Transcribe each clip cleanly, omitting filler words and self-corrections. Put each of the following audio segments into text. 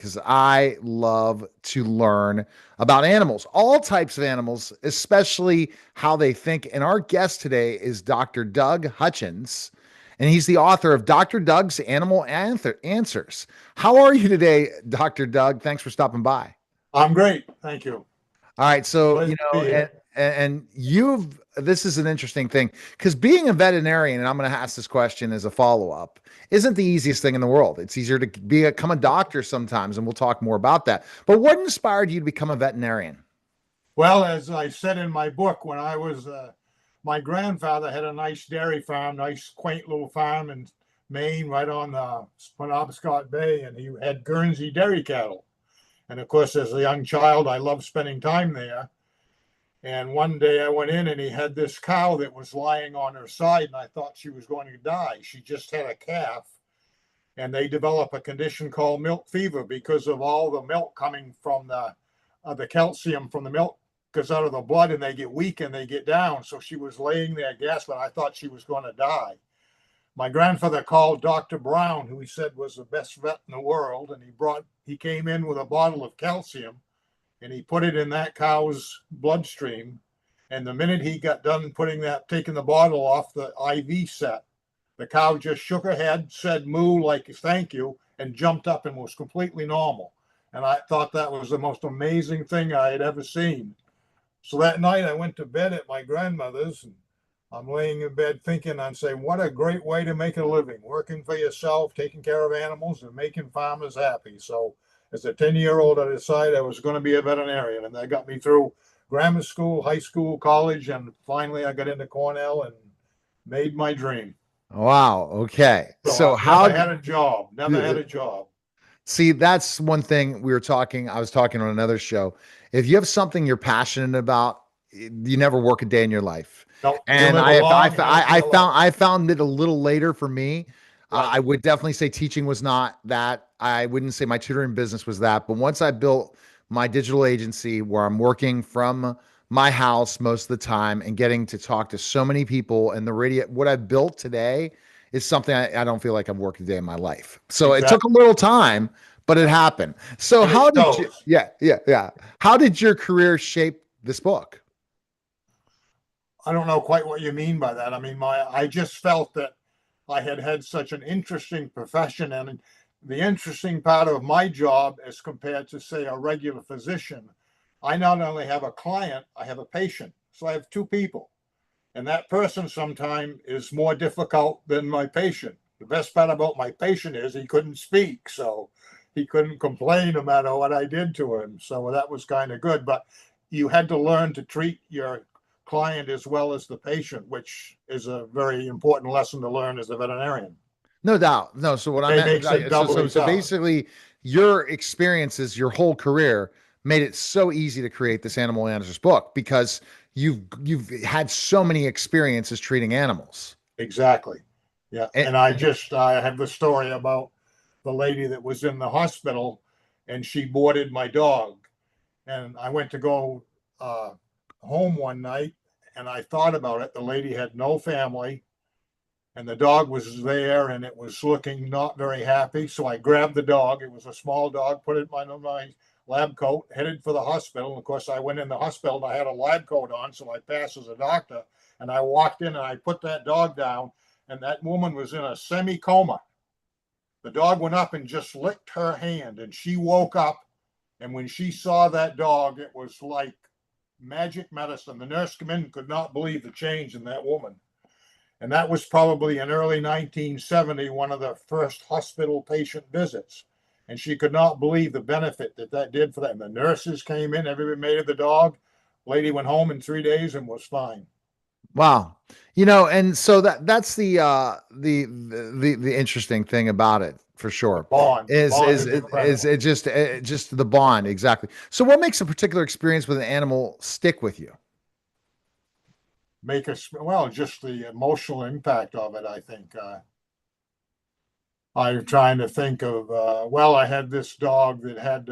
because I love to learn about animals, all types of animals, especially how they think. And our guest today is Dr. Doug Hutchins, and he's the author of Dr. Doug's Animal Answers. How are you today, Dr. Doug? Thanks for stopping by. I'm great. Thank you. All right, so Glad to be here. and you've this is an interesting thing because being a veterinarian, and I'm going to ask this question as a follow up, isn't the easiest thing in the world. It's easier to become a doctor sometimes, and we'll talk more about that. But what inspired you to become a veterinarian? Well, as I said in my book, my grandfather had a nice dairy farm, nice quaint little farm in Maine, right on the Penobscot Bay, and he had Guernsey dairy cattle. And of course, as a young child, I loved spending time there. And one day I went in and he had this cow that was lying on her side, and I thought she was going to die. She just had a calf, and they develop a condition called milk fever because of all the milk coming from the calcium from the milk goes out of the blood, and they get weak and they get down. So she was laying there gasping. I thought she was going to die. My grandfather called Dr. Brown, who he said was the best vet in the world, and he came in with a bottle of calcium and he put it in that cow's bloodstream. And the minute he got done taking the bottle off the IV set, the cow just shook her head, said moo like thank you, and jumped up and was completely normal. And I thought that was the most amazing thing I had ever seen. So that night I went to bed at my grandmother's, and I'm laying in bed thinking, I'm saying, what a great way to make a living, working for yourself, taking care of animals, and making farmers happy. So as a 10-year-old, I decided I was going to be a veterinarian, and that got me through grammar school, high school, college, and finally I got into Cornell and made my dream. Wow. Okay. So So I've how never had a job, never had a job. see that's one thing we were talking. I was talking on another show. If you have something you're passionate about, you never work a day in your life. No, you And live a long, healthier life. I found it a little later for me. Right. I would definitely say teaching was not that. I wouldn't say my tutoring business was that. But once I built my digital agency where I'm working from my house most of the time and getting to talk to so many people and the radio, what I've built today is something I don't feel like I've worked a day in my life. So it took a Exactly. little time, but it happened. So And it how did you, shows. yeah. How did your career shape this book? I don't know quite what you mean by that. I mean, I just felt that I had had such an interesting profession, and the interesting part of my job as compared to, say, a regular physician, I not only have a client, I have a patient. So I have two people, and that person sometimes is more difficult than my patient. The best part about my patient is he couldn't speak, so he couldn't complain no matter what I did to him. So that was kind of good. But you had to learn to treat your client as well as the patient, which is a very important lesson to learn as a veterinarian. No doubt. No. So what I It meant, makes it doubly so tough. basically, your experiences, your whole career, made it so easy to create this Animal Answers book because you've had so many experiences treating animals. Exactly. Yeah. And, And I have the story about the lady that was in the hospital and she boarded my dog. And I went to go uh, home one night and I thought about it. The lady had no family and the dog was there and it was looking not very happy. So I grabbed the dog. It was a small dog, put it in my lab coat, headed for the hospital. And of course, I went in the hospital and I had a lab coat on. So I passed as a doctor and I walked in and I put that dog down. And that woman was in a semi coma. The dog went up and just licked her hand and she woke up. And when she saw that dog, it was like magic medicine. The nurse came in and could not believe the change in that woman. And that was probably in early 1970, one of the first hospital patient visits. And she could not believe the benefit that did for them. The nurses came in, everybody made of the dog. Lady went home in 3 days and was fine. wow, and so that's the interesting thing about it for The sure bond, the bond is is incredible. it just the bond exactly. So what makes a particular experience with an animal stick with you? Make us, well, just the emotional impact of it, I think. I'm trying to think of, well, I had this dog that had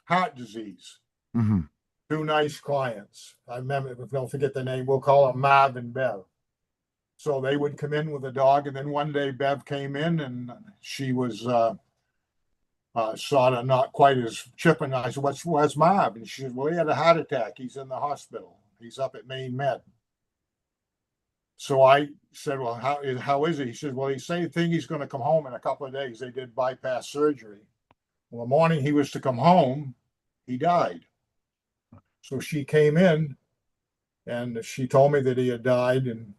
heart disease. Hmm. Two nice clients. I remember, don't forget the name, we'll call them Mav and Bev. So they would come in with a dog, and then one day Bev came in and she was sort of not quite as chipping. I said, where's Marv? And she said, well, he had a heart attack. He's in the hospital. He's up at Maine Med. So I said, well, how is he? He said, well, he's saying he's going to come home in a couple of days. They did bypass surgery. Well, the morning he was to come home, he died. So she came in and she told me that he had died. And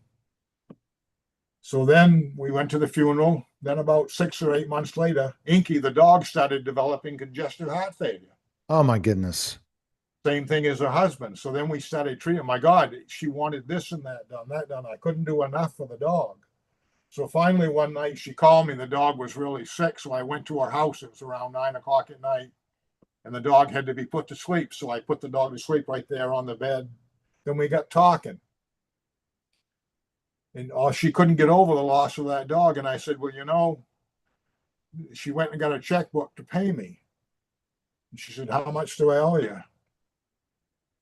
so then we went to the funeral. Then about 6 or 8 months later, Inky, the dog, started developing congestive heart failure. Oh my goodness. Same thing as her husband. So then we started treating. My God, she wanted this and that done, that done. I couldn't do enough for the dog. So finally, one night she called me. The dog was really sick. So I went to her house. It was around 9 o'clock at night. And the dog had to be put to sleep. So I put the dog to sleep right there on the bed. Then we got talking. And she couldn't get over the loss of that dog. And I said, well, she went and got a checkbook to pay me. And she said, how much do I owe you?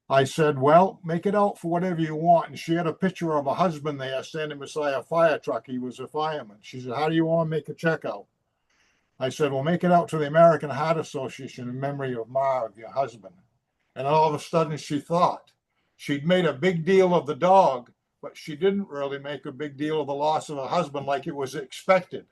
I said, well, make it out for whatever you want. And she had a picture of a husband there standing beside a fire truck. He was a fireman. She said, how do you want to make a check out? I said, well, make it out to the American Heart Association in memory of Marv, your husband. And all of a sudden she thought she'd made a big deal of the dog, but she didn't really make a big deal of the loss of a husband like it was expected.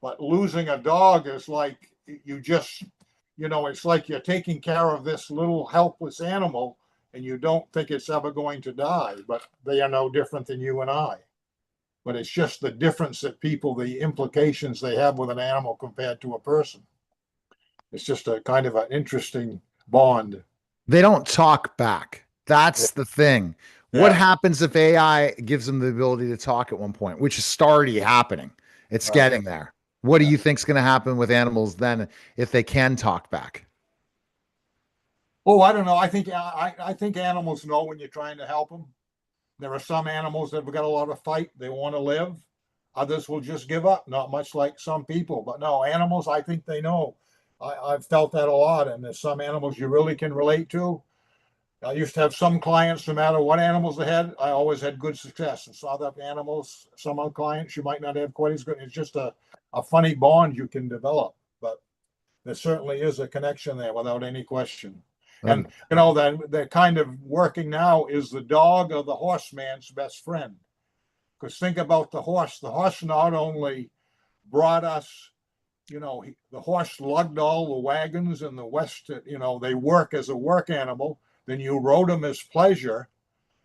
But losing a dog is like it's like you're taking care of this little helpless animal and you don't think it's ever going to die, but they are no different than you and I. But it's just the difference that the implications they have with an animal compared to a person. It's just a kind of an interesting bond. They don't talk back. That's the thing. What Yeah, happens if AI gives them the ability to talk at one point, which is already happening? It's right. getting there. What do Yeah. you think's going to happen with animals then if they can talk back? Oh, I don't know. I think animals know when you're trying to help them. There are some animals that have got a lot of fight. They want to live. Others will just give up, not much like some people. But no, animals, I think they know. I've felt that a lot. And there's some animals you really can relate to. I used to have some clients, no matter what animals they had, I always had good success. And some other animals, some other clients, you might not have quite as good. It's just a funny bond you can develop. But there certainly is a connection there without any question. And Um, that they're kind of working now is the dog or the horseman's best friend. Because think about the horse. The horse not only brought us, the horse lugged all the wagons in the West. They work as a work animal. Then you rode them as pleasure.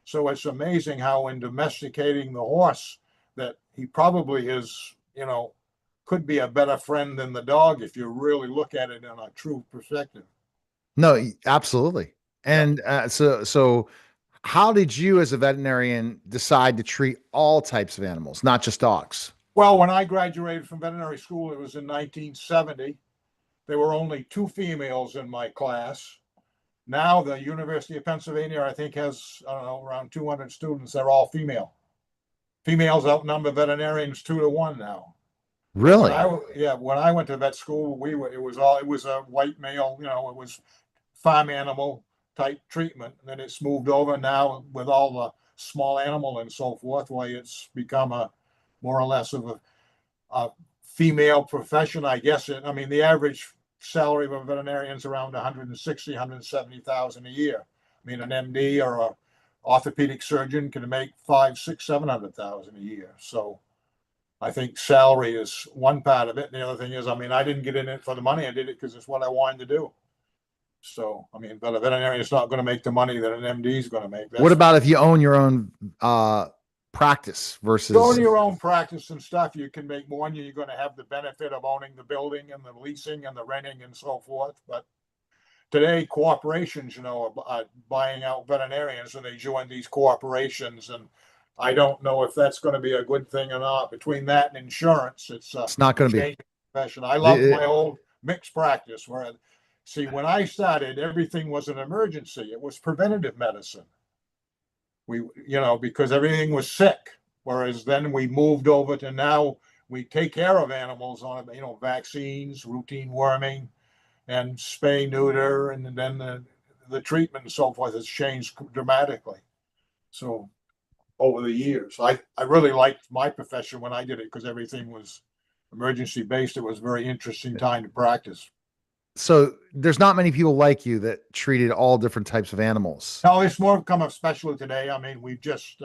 So it's amazing how in domesticating the horse that he probably is, could be a better friend than the dog if you really look at it in a true perspective. no, absolutely. Yeah. And so how did you as a veterinarian decide to treat all types of animals, not just dogs? Well, when I graduated from veterinary school, it was in 1970. There were only 2 females in my class. Now the University of Pennsylvania, I think, has, I don't know, around 200 students. They're all female. Females outnumber veterinarians 2 to 1 now. But Really? when I went to vet school, it was a white male, it was farm animal type treatment. And then it's moved over now with all the small animal and so forth, why it's become a more or less of a female profession, I guess. I mean, the average salary of a veterinarian is around 160, 170,000 a year. I mean, an MD or a orthopedic surgeon can make 5, 6, 700,000 a year. So I think salary is one part of it. And the other thing is, I mean, I didn't get in it for the money. I did it because it's what I wanted to do. So, I mean, but a veterinarian is not going to make the money that an MD is going to make. What That's about if you own your own practice Own versus your own practice and stuff. You can make more, and you're going to have the benefit of owning the building and the leasing and the renting and so forth. But today, corporations, are buying out veterinarians, and they join these corporations. And I don't know if that's going to be a good thing or not. Between that and insurance, it's a it's not going to be change in profession. I loved the, my old mixed practice where, see, when I started, everything was an emergency. It was preventative medicine. Because everything was sick. Whereas then we moved over to now we take care of animals on, vaccines, routine worming, and spay neuter, and then the treatment and so forth has changed dramatically. So over the years, I really liked my profession when I did it because everything was emergency based. It was a very interesting time to practice. So there's not many people like you that treated all different types of animals. Now it's more become a specialty today. I mean, we've just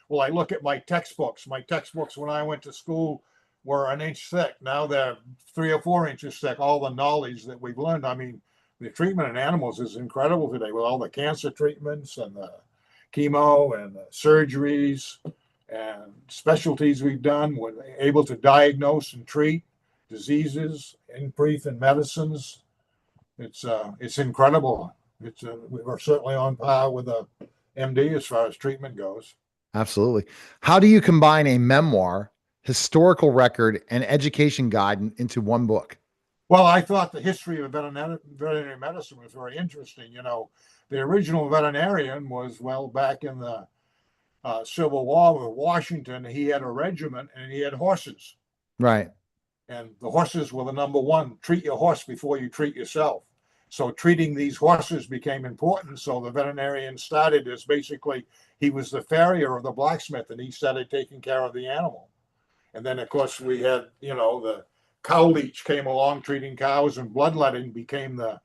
well, I look at my textbooks. My textbooks when I went to school were an inch thick. Now they're 3 or 4 inches thick. All the knowledge that we've learned. I mean, the treatment in animals is incredible today with all the cancer treatments and the chemo and the surgeries and specialties we've done. We're able to diagnose and treat diseases, improve in medicines. It's incredible. We're certainly on par with a MD as far as treatment goes. Absolutely. How do you combine a memoir, historical record, and education guide into one book? Well, I thought the history of veterinary medicine was very interesting. You know, the original veterinarian was, well, back in the Civil War with Washington. He had a regiment and he had horses, Right. and the horses were the number one. Treat your horse before you treat yourself. So treating these horses became important. So the veterinarian started as basically he was the farrier of the blacksmith, and he started taking care of the animal. And then, of course, we had, the cow leech came along treating cows, and bloodletting became the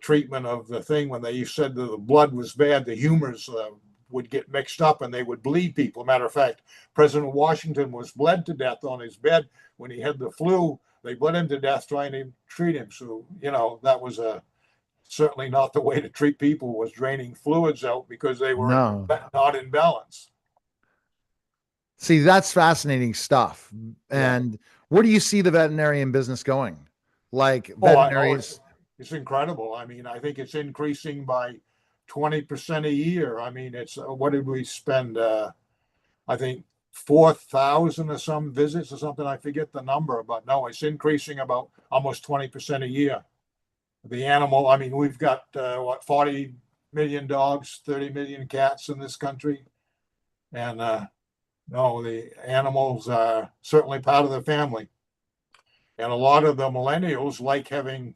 treatment of the thing when they said that the blood was bad, the humors would get mixed up and they would bleed people. Matter of fact, President Washington was bled to death on his bed when he had the flu. They bled him to death trying to treat him. So, that was certainly not the way to treat people, was draining fluids out because they were No. not in balance. See, that's fascinating stuff. Yeah. And where do you see the veterinarian business going? Like Oh, veterinaries. it's incredible. I mean, I think it's increasing by 20% a year. I mean, it's what did we spend? I think 4,000 or some visits or something. I forget the number, but no, it's increasing about almost 20% a year. The animal, I mean, we've got 40 million dogs, 30 million cats in this country. And no, the animals are certainly part of the family. And a lot of the millennials like having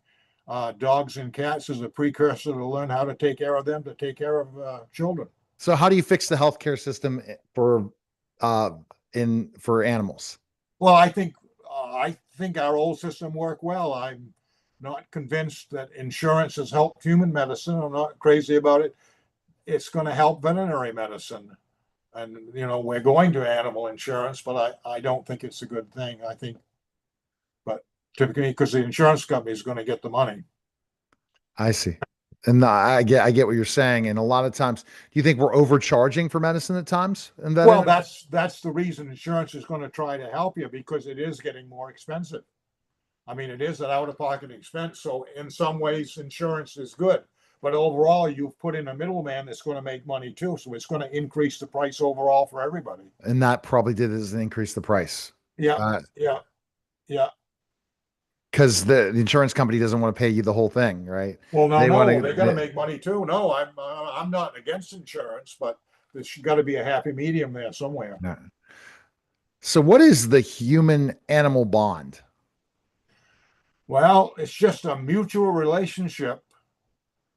dogs and cats as a precursor to learn how to take care of them, to take care of children. So how do you fix the healthcare system uh for animals? Well, I think our old system worked well. I'm not convinced that insurance has helped human medicine. I'm not crazy about it. It's going to help veterinary medicine, and we're going to animal insurance, but I don't think it's a good thing. I think, but typically because the insurance company is going to get the money. I see. And I get what you're saying. And a lot of times, do you think we're overcharging for medicine at times in Well, veterinary? that's the reason insurance is going to try to help you, because it is getting more expensive. I mean, it is an out-of-pocket expense. So in some ways, insurance is good. But overall, you've put in a middleman that's going to make money too. So it's going to increase the price overall for everybody. And that probably did is increase the price. Yeah, Uh, yeah, yeah. because the insurance company doesn't want to pay you the whole thing, right? Well, no, They want no, to. they got to make money too. No, I'm not against insurance, but there's got to be a happy medium there somewhere. No. So, what is the human animal bond? Well, it's just a mutual relationship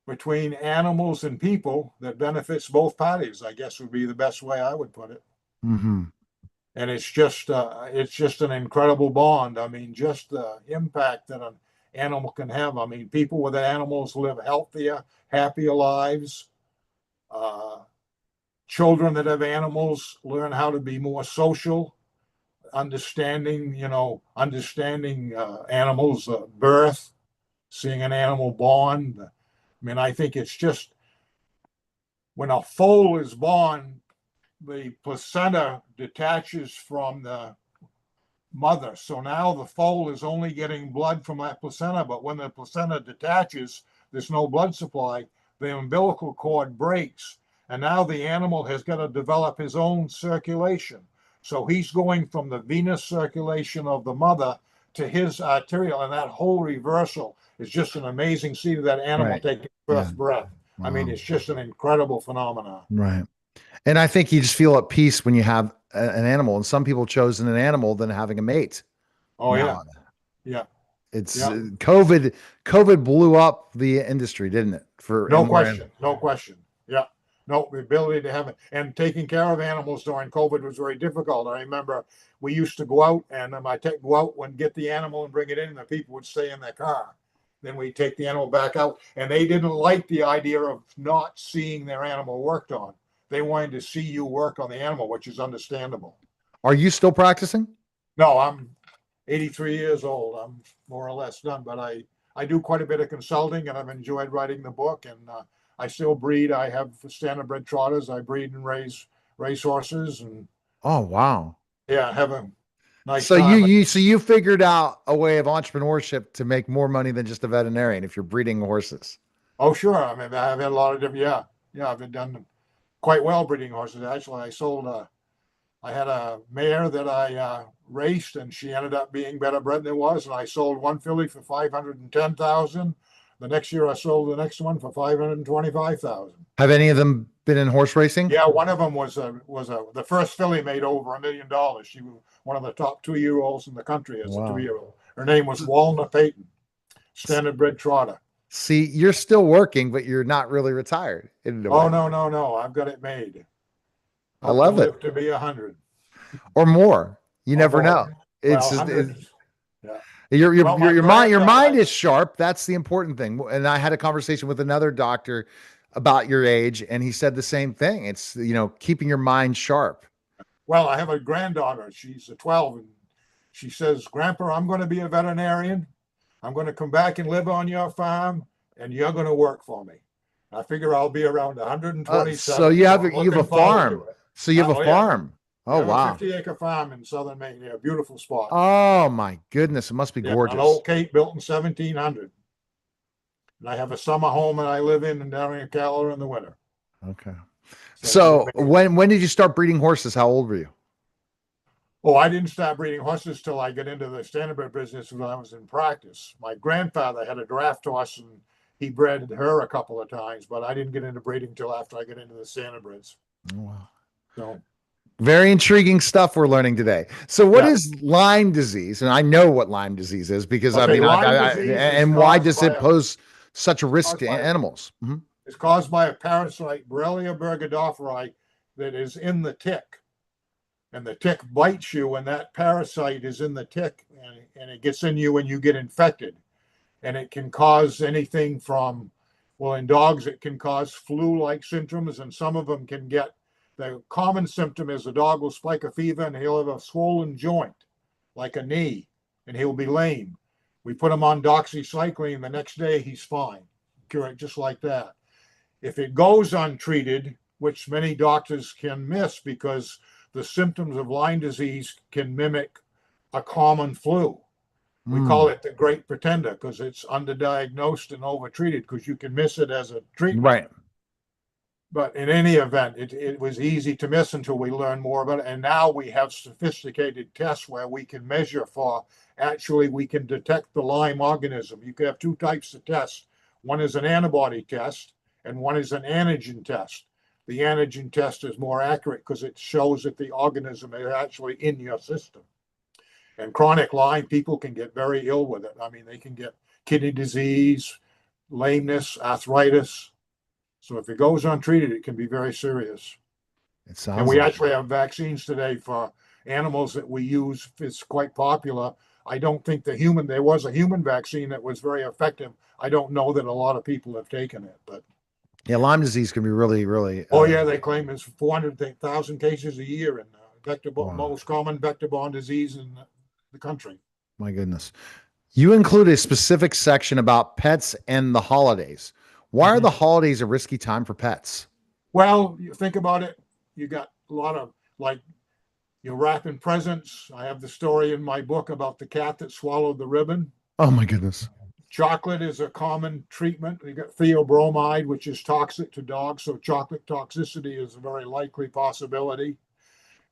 between animals and people that benefits both parties, I guess would be the best way I would put it. Hmm. And it's just an incredible bond. I mean, just the impact that an animal can have. I mean, people with animals live healthier, happier lives. Uh, Children that have animals learn how to be more social, understanding animals, birth, seeing an animal born. I mean, I think it's just when a foal is born, the placenta detaches from the mother. So now the foal is only getting blood from that placenta, but when the placenta detaches, there's no blood supply. The umbilical cord breaks, and now the animal has got to develop his own circulation. So he's going from the venous circulation of the mother to his arterial, and that whole reversal is just an amazing scene of that animal Right. taking Yeah. first breath. I mean, Wow. it's just an incredible phenomenon. Right. And I think you just feel at peace when you have an animal. And some people chosen an animal than having a mate. Oh yeah, Now yeah, it's yeah. COVID. COVID blew up the industry, didn't it? For No more. question. No question. Yeah. No, the ability to have it and taking care of animals during COVID was very difficult. I remember we used to go out and my tech go out and get the animal and bring it in, and the people would stay in their car. Then we take the animal back out. And they didn't like the idea of not seeing their animal worked on. They wanted to see you work on the animal, which is understandable. Are you still practicing? No, I'm 83 years old. I'm more or less done, but I do quite a bit of consulting, and I've enjoyed writing the book. And I still breed. I have standardbred trotters. I breed and race horses, and Oh, wow. yeah, have a nice So you time. you so you figured out a way of entrepreneurship to make more money than just a veterinarian if you're breeding horses. Oh, sure. I mean, I've had a lot of different. Yeah, yeah. I've been done quite well breeding horses. Actually, I had a mare that I raced, and she ended up being better bred than it was. And I sold one filly for 510,000. The next year, I sold the next one for 525,000. Have any of them been in horse racing? Yeah, one of them was the first filly made over $1 million. She was one of the top 2-year-olds in the country as a Wow. 2-year-old. Her name was Walnut Payton, standardbred trotter. See, you're still working, but you're not really retired in a Oh way. no, no, no! I've got it made. I Hope to love it. live to be 100 Or more. You or never know. more. It's Well, just 100. Yeah. your Well, my your granddaughter, mind is sharp. That's the important thing. And I had a conversation with another doctor about your age, and he said the same thing. It's keeping your mind sharp. well, I have a granddaughter. She's a 12, and she says, "Grandpa, I'm going to be a veterinarian. I'm going to come back and live on your farm, and you're going to work for me." I figure I'll be around So 127, you so have I'm you have a looking forward to farm. it. So you have a Oh yeah, farm. we Oh have a wow. 50-acre farm in southern Maine. Yeah, beautiful spot. Oh my goodness, it must be Yeah, an gorgeous. old Cape built in 1700. And I have a summer home that I live in and down in Keller in the winter. Okay. So it's So amazing. when did you start breeding horses? How old were you? Oh, I didn't start breeding horses till I got into the standardbred business when I was in practice. My grandfather had a draft horse and he bred her a couple of times, but I didn't get into breeding till after I got into the standardbreds. Oh, wow. So Very intriguing stuff we're learning today. So, what yeah. is Lyme disease? And I know what Lyme disease is because I Okay, mean, Lyme disease is and why caused does it by pose such a risk caused to by animals? Mhm. it's caused by a parasite, Borrelia burgdorferi, that is in the tick. And the tick bites you, and that parasite is in the tick, and it gets in you and you get infected. And it can cause anything from, well, in dogs, it can cause flu like symptoms, and some of them can get the common symptom is the dog will spike a fever and he'll have a swollen joint, like a knee, and he'll be lame. We put him on doxycycline, the next day he's fine. Cure it just like that. If it goes untreated, which many doctors can miss because the symptoms of Lyme disease can mimic a common flu. We call Mm, it the great pretender because it's underdiagnosed and overtreated because you can miss it as a treatment. right. But in any event, it was easy to miss until we learned more about it. And now we have sophisticated tests where we can measure for actually, we can detect the Lyme organism. You can have two types of tests. One is an antibody test, and one is an antigen test. The antigen test is more accurate because it shows that the organism is actually in your system. And chronic Lyme, people can get very ill with it. I mean, they can get kidney disease, lameness, arthritis. So if it goes untreated, it can be very serious. It And sounds we like it. actually have vaccines today for animals that we use. It's quite popular. I don't think there was a human vaccine that was very effective. I don't know that a lot of people have taken it, but Yeah, Lyme disease can be really, really. oh yeah, they claim it's 400,000 cases a year in Wow, most common vector-borne disease in the country. my goodness. You include a specific section about pets and the holidays. Why are Mm-hmm. the holidays a risky time for pets? Well, you think about it, you got a lot of like you're wrapping presents. I have the story in my book about the cat that swallowed the ribbon. Oh my goodness. Chocolate is a common treatment. You got theobromide, which is toxic to dogs, so chocolate toxicity is a very likely possibility.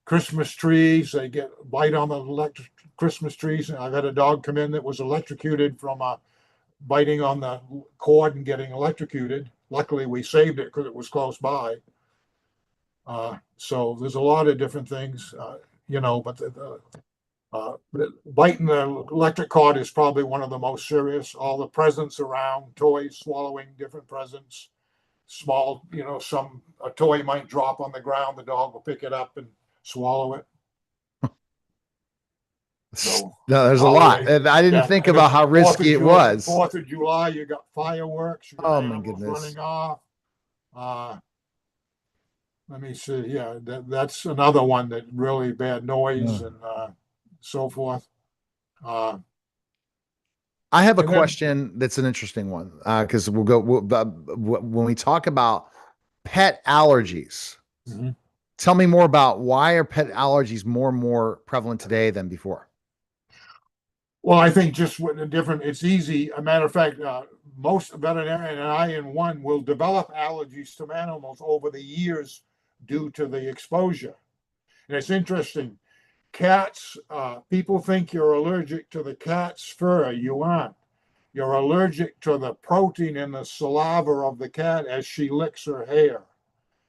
Christmas trees, they get bite on the electric Christmas trees. I've had a dog come in that was electrocuted from biting on the cord and getting electrocuted. Luckily, we saved it because it was close by. So there's a lot of different things, but biting the electric cord is probably one of the most serious. All the presents around, toys, swallowing different presents, small, a toy might drop on the ground, the dog will pick it up and swallow it. So No, there's a lot. holiday, And I didn't yeah. think And about it's how risky it was. 4th of July, you got fireworks, you got Oh my animals goodness. running off. Uh, Let me see. Yeah, that's another one that really bad noise Yeah. and so forth. Uh, I have a and then question that's an interesting one because when we talk about pet allergies. Mhm. Tell me more about why are pet allergies more and more prevalent today than before? Well, I think just what the different, it's easy. A matter of fact, most veterinarian and I in one will develop allergies to animals over the years due to the exposure. And it's interesting. Cats, people think you're allergic to the cat's fur. You aren't. You're allergic to the protein in the saliva of the cat as she licks her hair.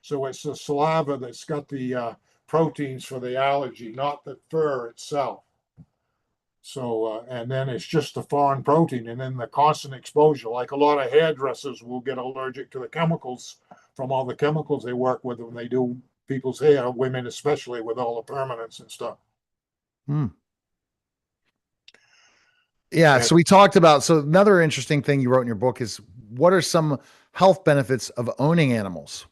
So it's the saliva that's got the proteins for the allergy, not the fur itself. So, and then it's just the foreign protein, and then the constant exposure. Like a lot of hairdressers will get allergic to the chemicals from all the chemicals they work with when they do people's hair, women especially, with all the permanents and stuff. Hmm. Yeah. And So we talked about, so another interesting thing you wrote in your book is what are some health benefits of owning animals?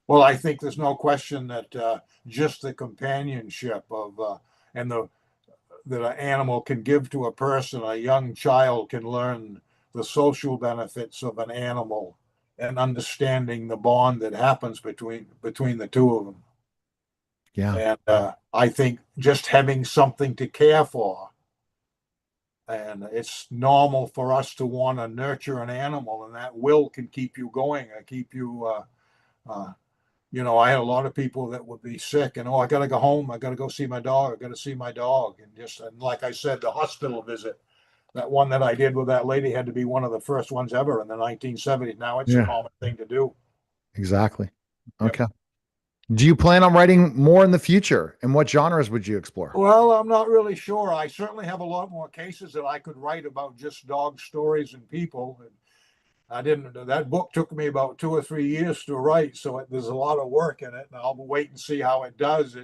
well, I think there's no question that just the companionship of and the that an animal can give to a person, a young child can learn the social benefits of an animal and understanding the bond that happens between the two of them. Yeah. And I think just having something to care for, and it's normal for us to want to nurture an animal, and that will can keep you going and keep you. Uh, I had a lot of people that would be sick, and I got to go home. I got to go see my dog. I got to see my dog, and like I said, the hospital visit. That one that I did with that lady had to be one of the first ones ever in the 1970s. Now it's a Yeah. common thing to do. Exactly. Yep. Okay. Do you plan on writing more in the future? And what genres would you explore? Well, I'm not really sure. I certainly have a lot more cases that I could write about just dog stories and people. I didn't. That book took me about 2 or 3 years to write, so there's a lot of work in it. And I'll wait and see how it does.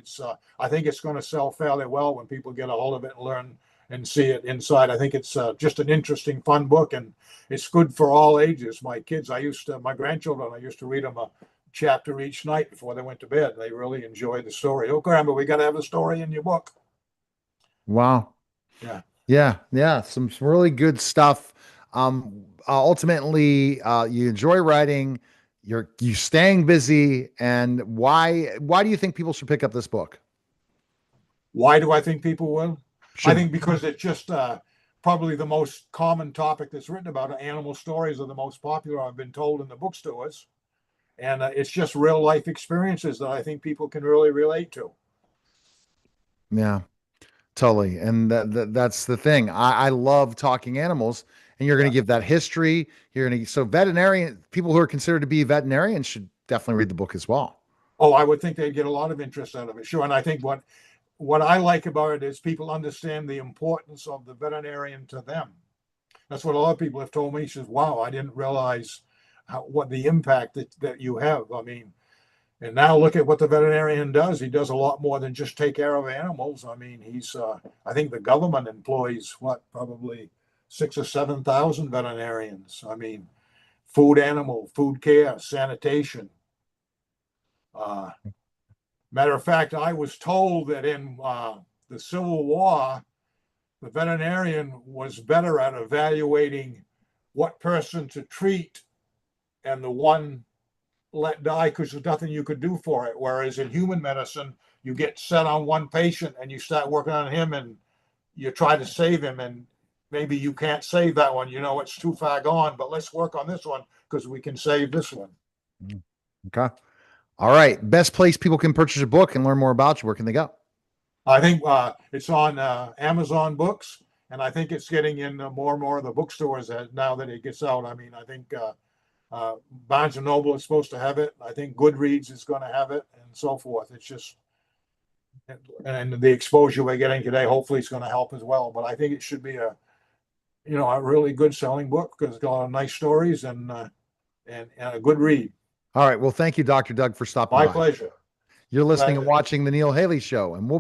I think it's going to sell fairly well when people get a hold of it and learn and see it inside. I think it's just an interesting, fun book, and it's good for all ages. My grandchildren, I used to read them a chapter each night before they went to bed. They really enjoyed the story. Oh, Grandma, we got to have a story in your book. Wow. Yeah. Yeah. Yeah. Some really good stuff. Ultimately, you enjoy writing, you staying busy. And why do you think people should pick up this book? Why do I think people will? I Should think because it's just probably the most common topic that's written about. Animal stories are the most popular, I've been told, in the bookstores. And it's just real life experiences that I think people can really relate to. Yeah, totally. And that's the thing. I love talking animals, and you're going Yeah. to give that history. So veterinarian people who are considered to be veterinarians should definitely read the book as well. Oh, I would think they'd get a lot of interest out of it. Sure. And I think what I like about it is people understand the importance of the veterinarian to them. That's what a lot of people have told me. He says, wow, I didn't realize what the impact that you have. I mean, and now look at what the veterinarian does. He does a lot more than just take care of animals. I mean, I think the government employs probably 6 or 7 thousand veterinarians. I mean, food care, sanitation. Uh, Matter of fact, I was told that in the Civil War, the veterinarian was better at evaluating what person to treat and the one let die because there's nothing you could do for it. Whereas in human medicine, you get set on one patient and you start working on him and you try to save him, and maybe you can't save that one. It's too far gone, but let's work on this one because we can save this one. Okay. All right. Best place people can purchase a book and learn more about you. Where can they go? I think it's on Amazon Books, and I think it's getting in more and more of the bookstores now that it gets out. I mean, I think Barnes and Noble is supposed to have it. I think Goodreads is going to have it, and so forth. It's just, and the exposure we're getting today, hopefully, it's going to help as well. But I think it should be a really good selling book because it's got a lot of nice stories and a good read. All right. Well, thank you, Dr. Doug, for stopping My by. pleasure. You're listening Glad and to watching The Neil Haley Show, and we'll